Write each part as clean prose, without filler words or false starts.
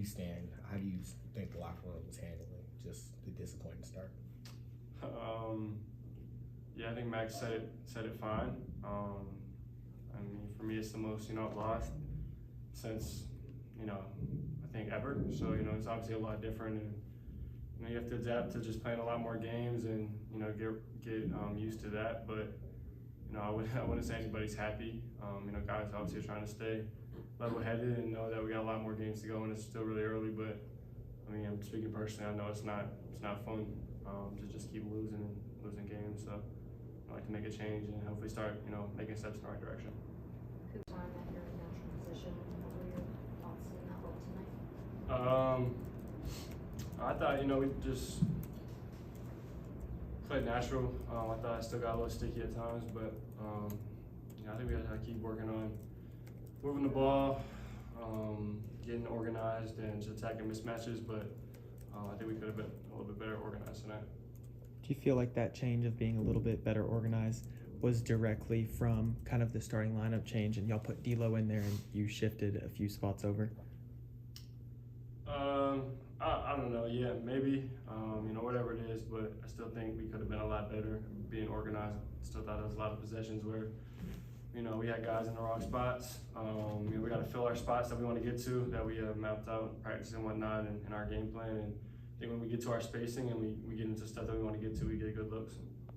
you stand? How do you think the locker room was handling just the disappointing start? Yeah, I think Max said it fine. I mean, for me, it's the most I've lost since I think ever. So it's obviously a lot different, and you have to adapt to just playing a lot more games and get used to that. But I wouldn't say anybody's happy. Guys obviously are trying to stay level-headed and know that we got a lot more games to go, and it's still really early. But I mean, I'm speaking personally. I know it's not fun to just keep losing games. So I like to make a change and hopefully start making steps in the right direction. Time at your natural position. What were your thoughts in that role tonight? I thought we just played natural. I thought I still got a little sticky at times, but I think we got to keep working on moving the ball, getting organized, and just attacking mismatches. But I think we could have been a little bit better organized tonight. Do you feel like that change of being a little bit better organized was directly from kind of the starting lineup change, and y'all put D'Lo in there and you shifted a few spots over? I don't know. Yeah, maybe. Whatever it is, but I still think we could have been a lot better being organized. Still thought there was a lot of possessions where we had guys in the wrong spots. We got to fill our spots that we want to get to, that we have mapped out, practice and whatnot in our game plan. And I think when we get to our spacing and we get into stuff that we want to get to, we get good looks.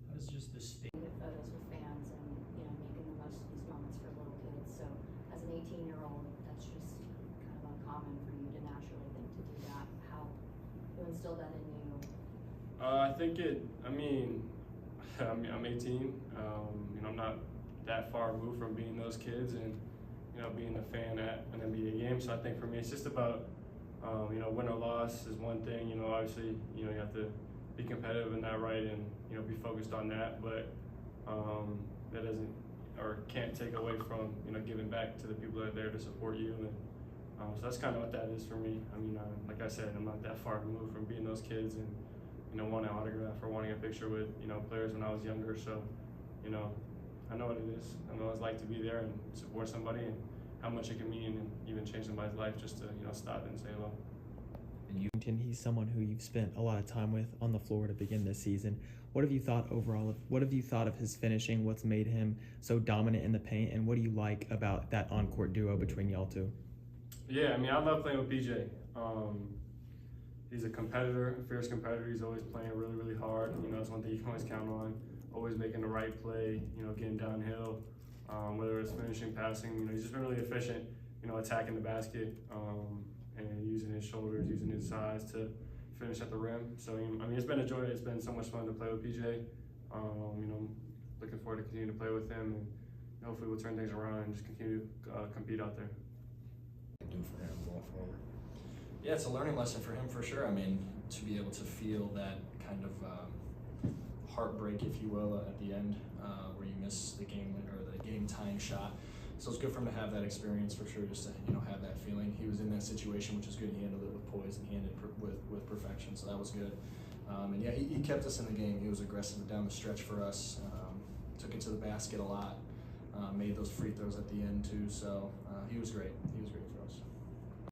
How's just the state? Get photos with fans and making the most of these moments for little kids. So as an 18-year-old, that's just kind of uncommon for you to naturally think to do that. Who instilled that in you? I think I'm 18. I'm not that far removed from being those kids and being a fan at an NBA game. So I think for me, it's just about win or loss is one thing. Obviously, you have to be competitive in that, right, and be focused on that. But that doesn't or can't take away from giving back to the people that are there to support you. And so that's kind of what that is for me. I mean, like I said, I'm not that far removed from being those kids and wanting an autograph or wanting a picture with players when I was younger. So I know what it is. I know what it's like to be there and support somebody and how much it can mean and even change somebody's life just to stop and say hello. And he's someone who you've spent a lot of time with on the floor to begin this season. What have you thought overall of his finishing? What's made him so dominant in the paint, and what do you like about that on-court duo between y'all two? Yeah, I mean, I love playing with PJ. He's a competitor, a fierce competitor. He's always playing really, really hard. That's one thing you can always count on. Always making the right play, getting downhill, whether it's finishing, passing. He's just been really efficient, attacking the basket and using his shoulders, using his size to finish at the rim. So, I mean, it's been a joy. It's been so much fun to play with PJ. Looking forward to continue to play with him, and hopefully we'll turn things around and just continue to compete out there. Do for him going forward? Yeah, it's a learning lesson for him for sure. I mean, to be able to feel that kind of heartbreak, if you will, at the end where you miss the game or the game-tying shot. So it's good for him to have that experience for sure, just to have that feeling. He was in that situation, which is good. He handled it with poise and he handled it with perfection, so that was good. And yeah, he kept us in the game. He was aggressive down the stretch for us. Took it to the basket a lot. Made those free throws at the end too. So he was great. He was great for us.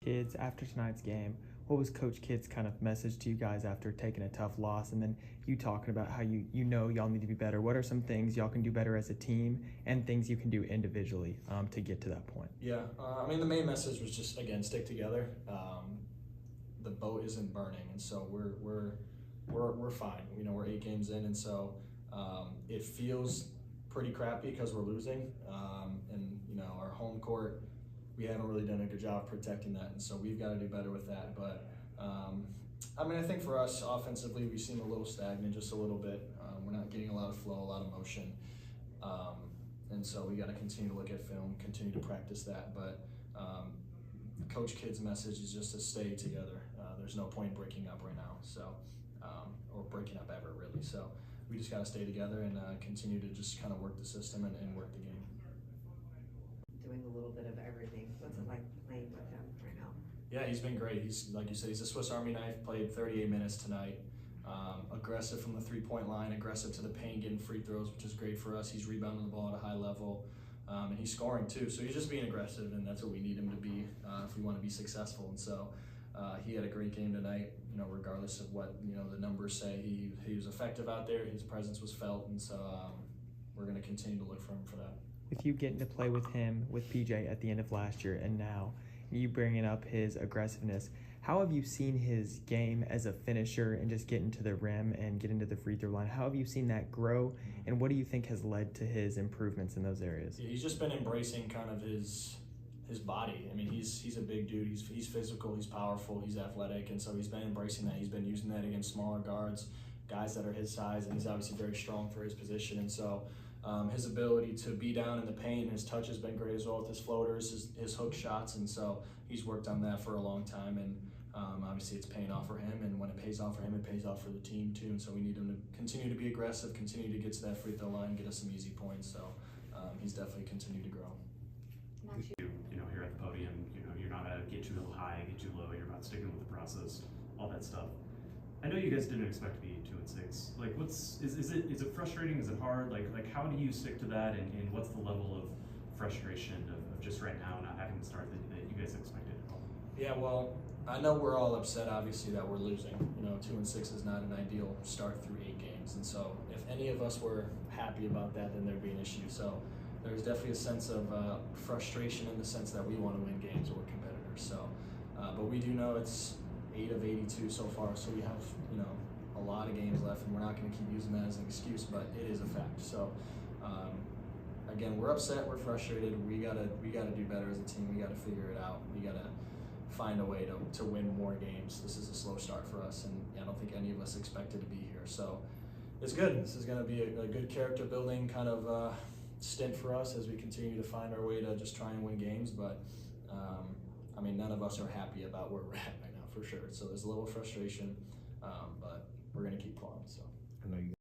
Kids, after tonight's game, what was Coach Kidd's kind of message to you guys after taking a tough loss, and then you talking about how y'all need to be better? What are some things y'all can do better as a team and things you can do individually to get to that point? Yeah, I mean, the main message was just, again, stick together. The boat isn't burning, and so we're fine. We're 8 games in, and so it feels pretty crappy because we're losing, and our home court, we haven't really done a good job protecting that, and so we've got to do better with that. But I mean, I think for us offensively, we seem a little stagnant, just a little bit. We're not getting a lot of flow, a lot of motion, and so we got to continue to look at film, continue to practice that. But Coach Kidd's message is just to stay together. There's no point breaking up right now, so or breaking up ever really. So we just got to stay together and continue to just kind of work the system and work the game. Doing a little bit of everything. What's it like playing with him right now? Yeah, he's been great. He's, like you said, he's a Swiss Army knife. Played 38 minutes tonight. Aggressive from the three-point line, aggressive to the paint, getting free throws, which is great for us. He's rebounding the ball at a high level, and he's scoring too. So he's just being aggressive, and that's what we need him to be if we want to be successful. And so he had a great game tonight. You know, regardless of what the numbers say, he was effective out there. His presence was felt, and so we're going to continue to look for him for that. With you getting to play with him, with PJ at the end of last year and now, you bringing up his aggressiveness, how have you seen his game as a finisher and just getting to the rim and getting to the free throw line? How have you seen that grow, and what do you think has led to his improvements in those areas? Yeah, he's just been embracing kind of his body. I mean, he's a big dude. He's physical. He's powerful. He's athletic, and so he's been embracing that. He's been using that against smaller guards, guys that are his size, and he's obviously very strong for his position. And so his ability to be down in the paint, his touch has been great as well with his floaters, his hook shots, and so he's worked on that for a long time. And obviously it's paying off for him, and when it pays off for him, it pays off for the team too. And so we need him to continue to be aggressive, continue to get to that free throw line, get us some easy points. So he's definitely continued to grow. Here at the podium, you're not a get you high, get you low, you're about sticking with the process, all that stuff. I know you guys didn't expect to be 2-6. Like, is it frustrating? Is it hard? Like how do you stick to that, and what's the level of frustration of just right now not having the start that you guys expected? Yeah, well, I know we're all upset, obviously, that we're losing. 2-6 is not an ideal start through 8 games, and so if any of us were happy about that, then there'd be an issue. So there's definitely a sense of frustration in the sense that we want to win games, or we're competitors. So, but we do know it's 8 of 82 so far, so we have a lot of games left, and we're not going to keep using that as an excuse, but it is a fact. So again, we're upset, we're frustrated. We gotta do better as a team. We gotta figure it out. We gotta find a way to win more games. This is a slow start for us, and I don't think any of us expected to be here. So it's good. This is going to be a good character building kind of stint for us as we continue to find our way to just try and win games. But I mean, none of us are happy about where we're at right now, for sure. So there's a little frustration, but we're going to keep clawing. So I know you